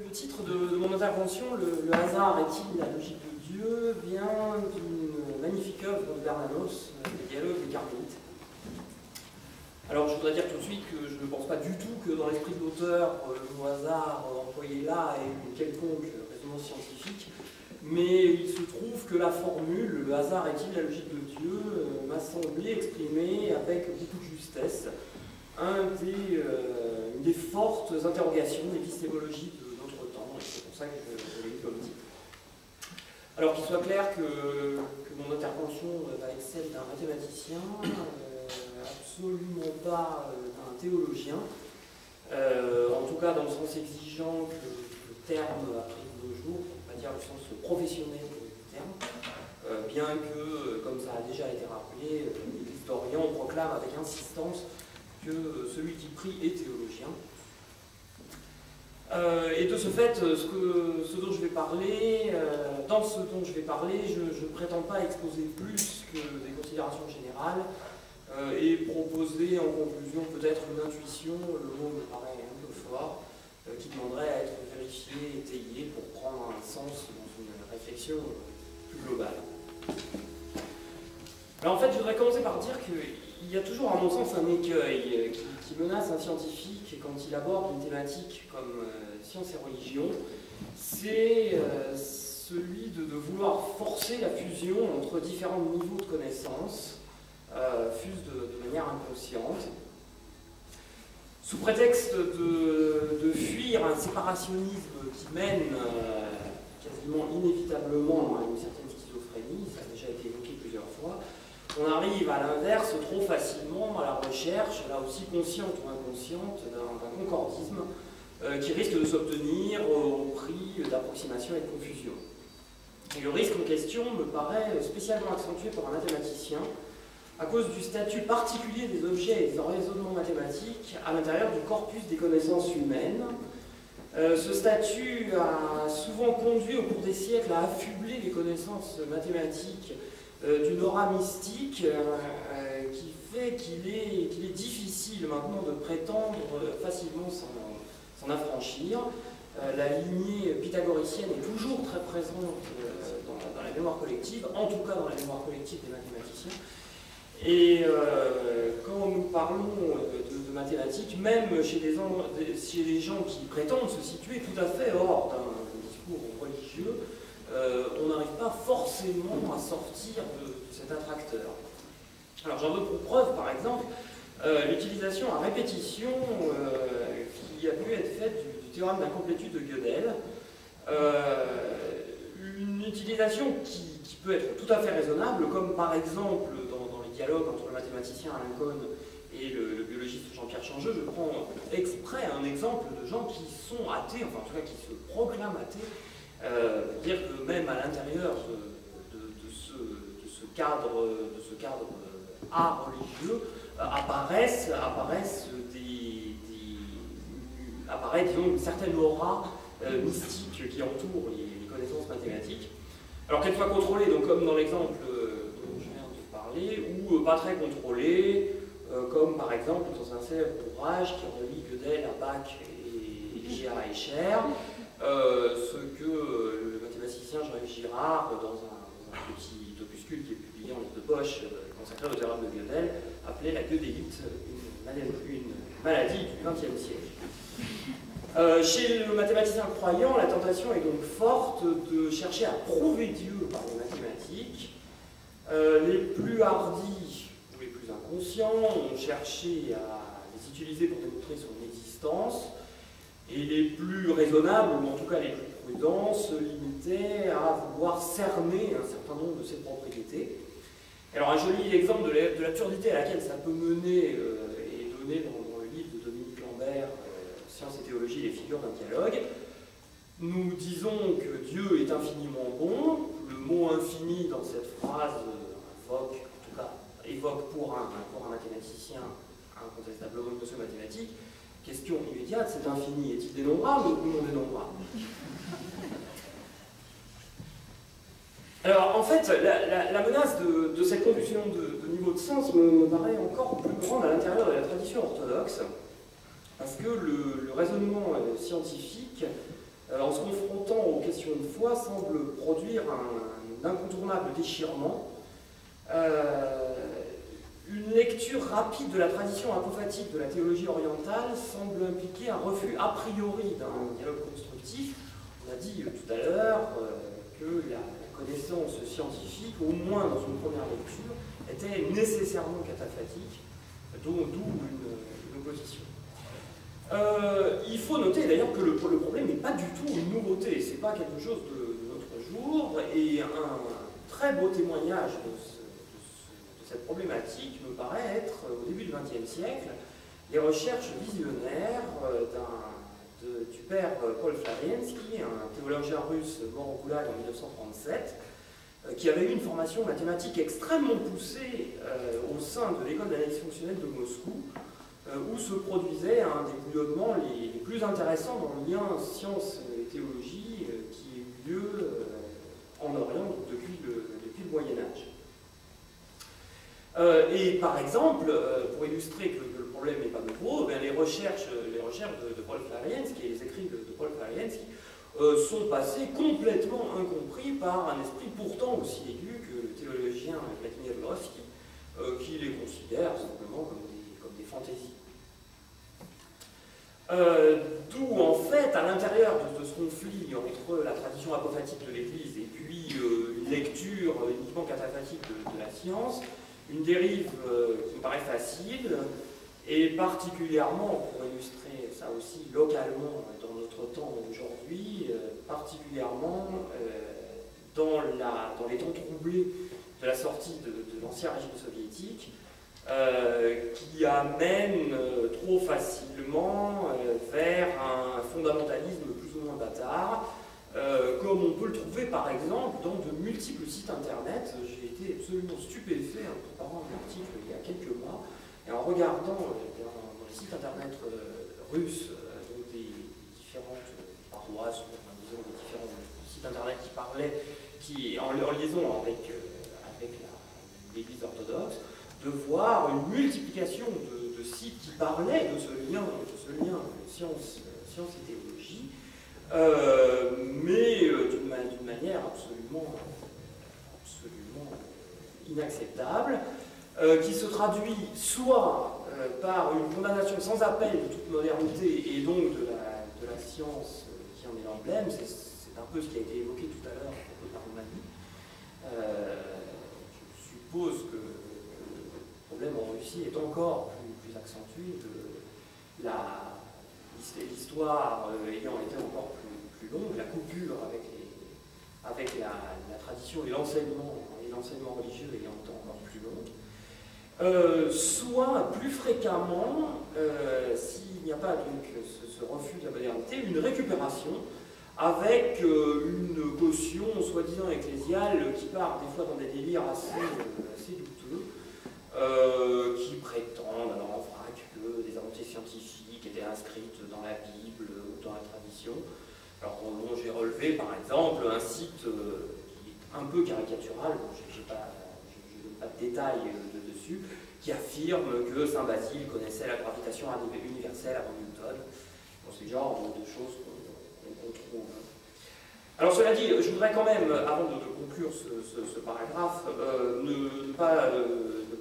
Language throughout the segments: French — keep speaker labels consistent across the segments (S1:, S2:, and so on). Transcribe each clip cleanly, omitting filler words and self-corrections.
S1: Le titre de mon intervention, le hasard est-il la logique de Dieu, vient d'une magnifique œuvre de Bernanos, les dialogues des Carmélites. Alors je voudrais dire tout de suite que je ne pense pas du tout que dans l'esprit de l'auteur, le mot hasard employé là ait une quelconque résonance scientifique, mais il se trouve que la formule, le hasard est-il la logique de Dieu, m'a semblé exprimer avec beaucoup de justesse une des fortes interrogations épistémologiques de notre temps, et c'est pour ça que je l'ai mis comme titre. Alors qu'il soit clair que mon intervention va être celle d'un mathématicien, absolument pas d'un théologien, en tout cas dans le sens exigeant que le terme a pris de nos jours, on va dire le sens professionnel du terme, bien que, comme ça a déjà été rappelé, l'historien proclame avec insistance que celui qui prie est théologien. Et de ce fait, ce dont je vais parler, dans ce dont je vais parler, je ne prétends pas exposer plus que des considérations générales et proposer en conclusion peut-être une intuition, le mot me paraît un peu fort, qui demanderait à être vérifié, étayé pour prendre un sens dans une réflexion plus globale. Alors en fait, je voudrais commencer par dire qu'il y a toujours, à mon sens, un écueil qui menace un scientifique quand il aborde une thématique comme science et religion, c'est celui de vouloir forcer la fusion entre différents niveaux de connaissances, fusent de manière inconsciente, sous prétexte de fuir un séparationnisme qui mène quasiment inévitablement à une certaine schizophrénie, ça a déjà été évoqué plusieurs fois. On arrive à l'inverse trop facilement à la recherche, là aussi consciente ou inconsciente, d'un concordisme qui risque de s'obtenir au prix d'approximation et de confusion. Et le risque en question me paraît spécialement accentué par un mathématicien à cause du statut particulier des objets et des raisonnements mathématiques à l'intérieur du corpus des connaissances humaines. Ce statut a souvent conduit au cours des siècles à affubler les connaissances mathématiques d'une aura mystique qui fait qu'il est difficile maintenant de prétendre facilement s'en affranchir. La lignée pythagoricienne est toujours très présente dans la mémoire collective, en tout cas dans la mémoire collective des mathématiciens. Et quand nous parlons de mathématiques, même chez des gens qui prétendent se situer tout à fait hors d'un discours religieux, on n'arrive pas forcément à sortir de cet attracteur. Alors j'en veux pour preuve, par exemple, l'utilisation à répétition qui a pu être faite du théorème d'incomplétude de Gödel, une utilisation qui peut être tout à fait raisonnable, comme par exemple dans les dialogues entre le mathématicien Alain Cohn et le biologiste Jean-Pierre Changeux. Je prends exprès un exemple de gens qui sont athées, enfin en tout cas qui se proclament athées, pour dire que même à l'intérieur de ce cadre art religieux apparaît disons, une certaine aura mystique qui entoure les connaissances mathématiques. Alors qu'elle soit contrôlée, donc, comme dans l'exemple dont je viens de parler, ou pas très contrôlée, comme par exemple dans un célèbre ouvrage qui relie Gödel à Bach et Girard à Escher, ce que le mathématicien Jean-Yves Girard, dans un petit opuscule qui est publié en livre de poche, consacré au théorème de Gödel, appelait la Gödelite, une maladie du XXe siècle. Chez le mathématicien croyant, la tentation est donc forte de chercher à prouver Dieu par les mathématiques. Les plus hardis ou les plus inconscients ont cherché à les utiliser pour démontrer son existence, et les plus raisonnables, ou en tout cas les plus prudents, se limitaient à vouloir cerner un certain nombre de ses propriétés. Alors un joli exemple de l'absurdité à laquelle ça peut mener est donné dans le livre de Dominique Lambert, Science et théologie, les figures d'un dialogue. Nous disons que Dieu est infiniment bon. Le mot infini dans cette phrase évoque pour un mathématicien incontestablement une notion mathématique. Question immédiate, cet infini est-il dénombrable ou non dénombrable? Alors en fait, la menace de cette confusion de niveau de sens me paraît encore plus grande à l'intérieur de la tradition orthodoxe, parce que le raisonnement scientifique en se confrontant aux questions de foi, semble produire un incontournable déchirement. Une lecture rapide de la tradition apophatique de la théologie orientale semble impliquer un refus a priori d'un dialogue constructif. On a dit tout à l'heure que la connaissance scientifique, au moins dans une première lecture, était nécessairement cataphatique, d'où une opposition. Il faut noter d'ailleurs que le problème n'est pas du tout une nouveauté, c'est pas quelque chose de notre jour, et un très beau témoignage de cette problématique me paraît être, au début du XXe siècle, les recherches visionnaires du père Paul Flariensky, un théologien russe mort au Goulag en 1937, qui avait eu une formation mathématique extrêmement poussée au sein de l'école d'analyse fonctionnelle de Moscou, où se produisait un des bouillonnements les plus intéressants dans le lien science et théologie qui a eu lieu en Orient depuis le Moyen-Âge. Et par exemple, pour illustrer que le problème n'est pas nouveau, les recherches de Paul Flariensky et les écrits de Paul Flariensky sont passés complètement incompris par un esprit pourtant aussi aigu que le théologien Vladimir Grossky, qui les considère simplement comme des fantaisies. D'où en fait, à l'intérieur de ce conflit entre la tradition apophatique de l'Église et puis une lecture uniquement cataphatique de la science, une dérive qui me paraît facile, et particulièrement, pour illustrer ça aussi localement dans notre temps aujourd'hui, particulièrement dans les temps troublés de la sortie de l'ancien régime soviétique, qui amène trop facilement vers un fondamentalisme plus ou moins bâtard, comme on peut le trouver par exemple dans de multiples sites internet. J'ai été absolument stupéfait en préparant un article il y a quelques mois, et en regardant dans les sites internet russes, donc des différentes paroisses, disons des différents sites internet qui parlaient, en liaison avec l'Église orthodoxe, de voir une multiplication de sites qui parlaient de ce lien science et théologie, mais d'une manière absolument inacceptable, qui se traduit soit par une condamnation sans appel de toute modernité et donc de la science qui en est l'emblème. C'est un peu ce qui a été évoqué tout à l'heure par Roumanie. Je suppose que le problème en Russie est encore plus accentué, l'histoire ayant été encore plus longue, la coupure avec la tradition et l'enseignement religieux ayant été encore plus longue, soit plus fréquemment, s'il n'y a pas donc ce refus de la modernité, une récupération avec une caution soi-disant ecclésiale qui part des fois dans des délires assez douteux, qui prétendent alors en vrac que des avancées scientifiques étaient inscrites dans la Bible ou dans la tradition. Alors j'ai relevé par exemple un site qui est un peu caricatural, je ne donne pas de détails dessus, qui affirme que Saint Basile connaissait la gravitation universelle avant Newton. Bon, c'est le genre de choses qu'on trouve. Alors cela dit, je voudrais quand même, avant de conclure ce paragraphe, ne pas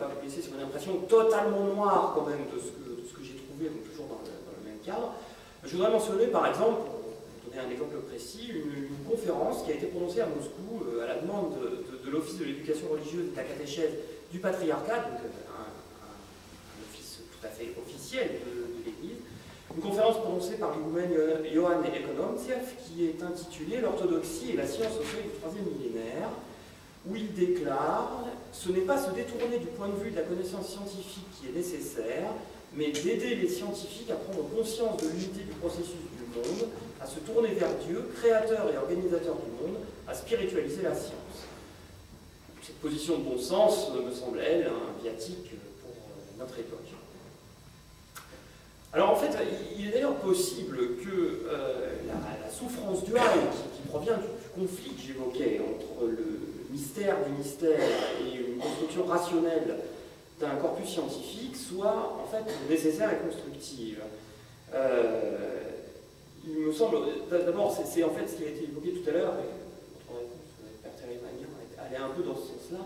S1: vous laisser sur une impression totalement noire quand même de ce que j'ai trouvé, donc toujours dans le même cadre. Je voudrais mentionner par exemple, pour donner un exemple précis, une conférence qui a été prononcée à Moscou à la demande de l'Office de l'éducation religieuse et de la catéchèse du patriarcat, donc un office tout à fait officiel de l'Église. Une conférence prononcée par l'higoumène Johann Ekonomtsev qui est intitulée « L'orthodoxie et la science au seuil du troisième millénaire », où il déclare « Ce n'est pas se détourner du point de vue de la connaissance scientifique qui est nécessaire, mais d'aider les scientifiques à prendre conscience de l'unité du processus du monde, à se tourner vers Dieu, créateur et organisateur du monde, à spiritualiser la science. » Cette position de bon sens me semble, elle, un viatique pour notre époque. Alors en fait, il est d'ailleurs possible que la souffrance duale qui provient du conflit que j'évoquais entre le mystère des mystères et une construction rationnelle d'un corpus scientifique soit en fait nécessaire et constructive. il me semble, d'abord, c'est en fait ce qui a été évoqué tout à l'heure, et votre réponse, Père Thierry Magnin, allait un peu dans ce sens-là,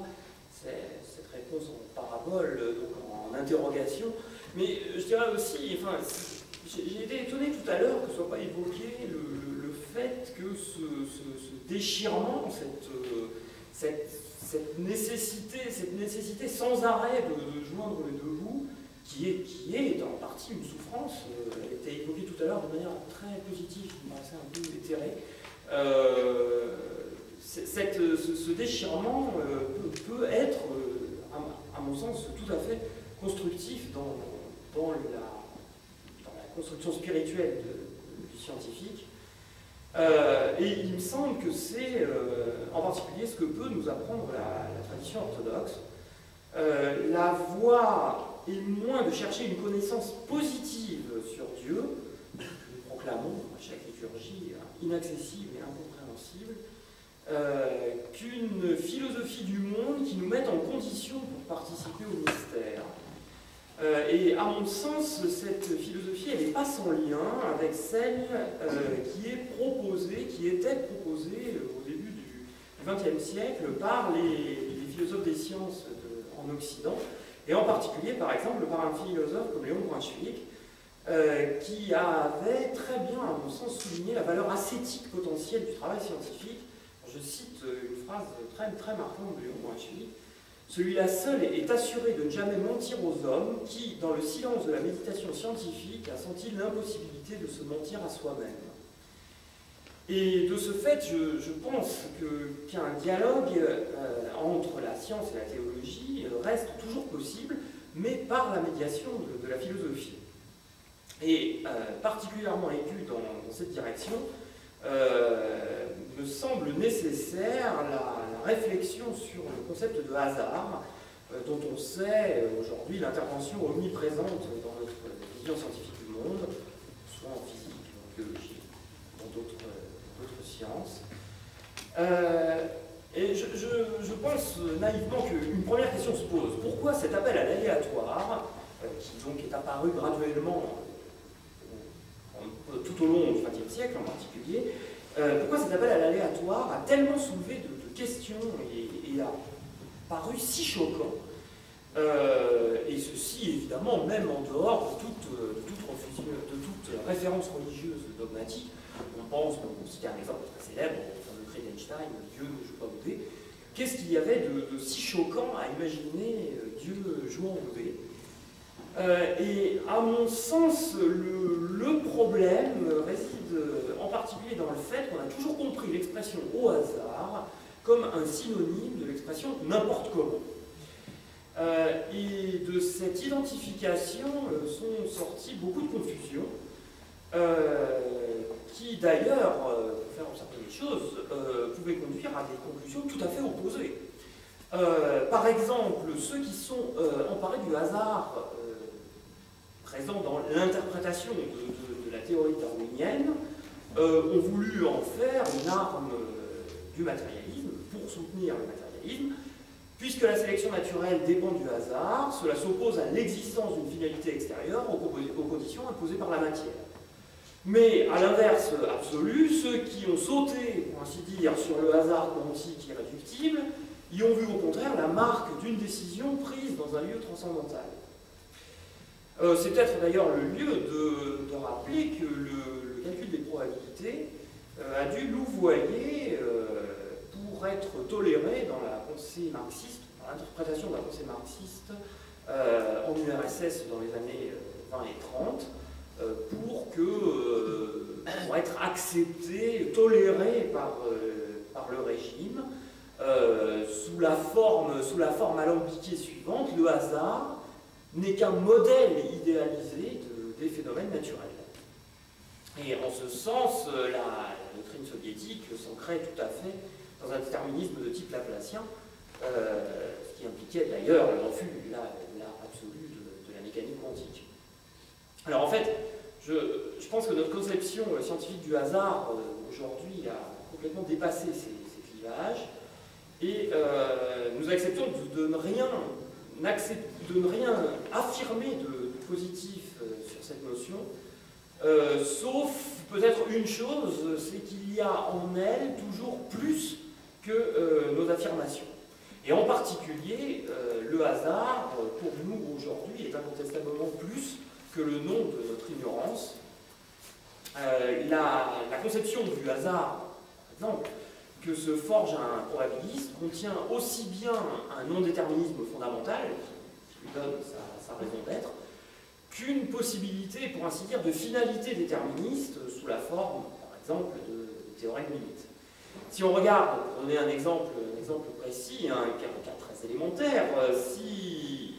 S1: cette réponse en parabole, donc en interrogation, mais je dirais aussi, enfin, j'ai été étonné tout à l'heure que ne soit pas évoqué le fait que ce déchirement, cette nécessité sans arrêt de joindre les deux bouts, qui est en partie une souffrance, elle a été évoquée tout à l'heure de manière très positive, qui me paraissait un peu éthérée. Ce déchirement peut être, à mon sens, tout à fait constructif dans la construction spirituelle du scientifique. Et il me semble que c'est en particulier ce que peut nous apprendre la tradition orthodoxe. La voie est moins de chercher une connaissance positive sur Dieu, que nous proclamons à chaque liturgie inaccessible et incompréhensible, qu'une philosophie du monde qui nous mette en condition pour participer au mystère. Et à mon sens, cette philosophie, elle n'est pas sans lien avec celle qui était proposée au début du XXe siècle par les philosophes des sciences en Occident, et en particulier, par exemple, par un philosophe comme Léon Brunswick, qui avait très bien, à mon sens, souligné la valeur ascétique potentielle du travail scientifique. Je cite une phrase très marquante de Léon Brunswick. Celui-là seul est assuré de ne jamais mentir aux hommes qui, dans le silence de la méditation scientifique, a senti l'impossibilité de se mentir à soi-même. Et de ce fait, je pense qu'un dialogue entre la science et la théologie reste toujours possible, mais par la médiation de la philosophie. Et particulièrement aigu dans cette direction, me semble nécessaire la réflexion sur le concept de hasard, dont on sait aujourd'hui l'intervention omniprésente dans notre vision scientifique du monde, soit en physique, en biologie, dans d'autres sciences. Et je pense naïvement qu'une première question se pose. Pourquoi cet appel à l'aléatoire, qui donc est apparu graduellement tout au long du XXe siècle en particulier, pourquoi cet appel à l'aléatoire a tellement soulevé de questions et a paru si choquant, et ceci évidemment même en dehors de toute référence religieuse dogmatique. On pense, on cite un exemple très célèbre, le fameux Einstein, Dieu ne joue pas au dé. Qu'est-ce qu'il y avait de si choquant à imaginer Dieu jouant au dé? Et à mon sens, le problème réside en particulier dans le fait qu'on a toujours compris l'expression au hasard comme un synonyme de l'expression n'importe comment. Et de cette identification sont sorties beaucoup de confusions, qui d'ailleurs, pour faire observer les choses, pouvaient conduire à des conclusions tout à fait opposées. Par exemple, ceux qui sont emparés du hasard présent dans l'interprétation de la théorie darwinienne ont voulu en faire une arme du matérialisme pour soutenir le matérialisme. Puisque la sélection naturelle dépend du hasard, cela s'oppose à l'existence d'une finalité extérieure aux conditions imposées par la matière. Mais à l'inverse absolu, ceux qui ont sauté, pour ainsi dire, sur le hasard quantique irréductible, y ont vu au contraire la marque d'une décision prise dans un lieu transcendantal. C'est peut-être d'ailleurs le lieu de rappeler que le calcul des probabilités a dû louvoyer pour être toléré dans la pensée marxiste, dans l'interprétation de la pensée marxiste en URSS dans les années 20 et 30, pour être accepté, toléré par le régime, sous la forme alambiquée suivante: le hasard n'est qu'un modèle idéalisé des phénomènes naturels. Et en ce sens, la doctrine soviétique s'ancrait tout à fait dans un déterminisme de type laplacien, ce qui impliquait d'ailleurs le refus l'art absolu de la mécanique quantique. Alors en fait, je pense que notre conception scientifique du hasard aujourd'hui a complètement dépassé ces clivages, et nous acceptons de ne rien affirmer de positif sur cette notion, sauf peut-être une chose, c'est qu'il y a en elle toujours plus que nos affirmations. Et en particulier, le hasard, pour nous aujourd'hui, est incontestablement plus que le nom de notre ignorance. La conception du hasard, par exemple, que se forge un probabiliste contient aussi bien un non-déterminisme fondamental, qui lui donne sa raison d'être, qu'une possibilité, pour ainsi dire, de finalité déterministe sous la forme, par exemple, de théorème limite. Si on regarde, pour donner un exemple précis, un cas très élémentaire, si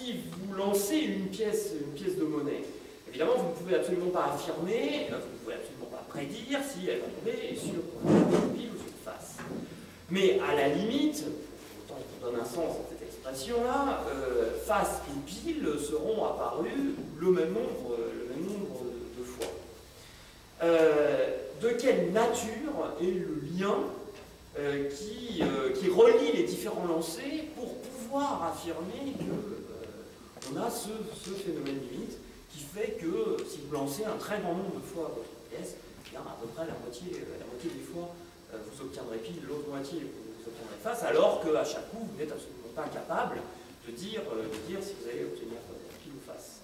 S1: vous lancez une pièce de monnaie, évidemment, vous ne pouvez absolument pas affirmer, vous ne pouvez absolument pas prédire si elle va tomber sur pile ou sur face. Mais à la limite, autant qu'on donne un sens à cette expression-là, face et pile seront apparus le même nombre de fois. De quelle nature est le lien qui relie les différents lancers pour pouvoir affirmer qu'on a ce phénomène limite qui fait que si vous lancez un très grand nombre de fois votre pièce, eh bien, à peu près la moitié des fois vous obtiendrez pile, l'autre moitié vous obtiendrez face, alors qu'à chaque coup vous n'êtes absolument pas capable de dire si vous allez obtenir pile ou face.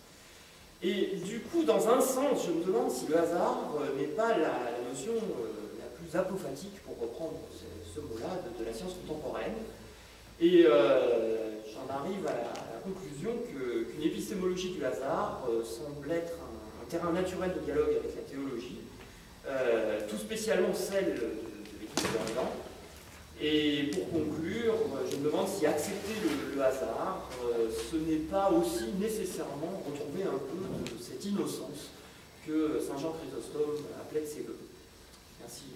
S1: Et du coup, dans un sens, je me demande si le hasard n'est pas la notion la plus apophatique, pour reprendre ce mot-là, de la science contemporaine. Et j'en arrive à la conclusion qu'une épistémologie du hasard semble être un terrain naturel de dialogue avec la théologie, tout spécialement celle de l'éthique d'Orient. Et pour conclure, je me demande si accepter le hasard, ce n'est pas aussi nécessairement retrouver un peu de cette innocence que Saint Jean Chrysostome appelait de ses voeux. Merci.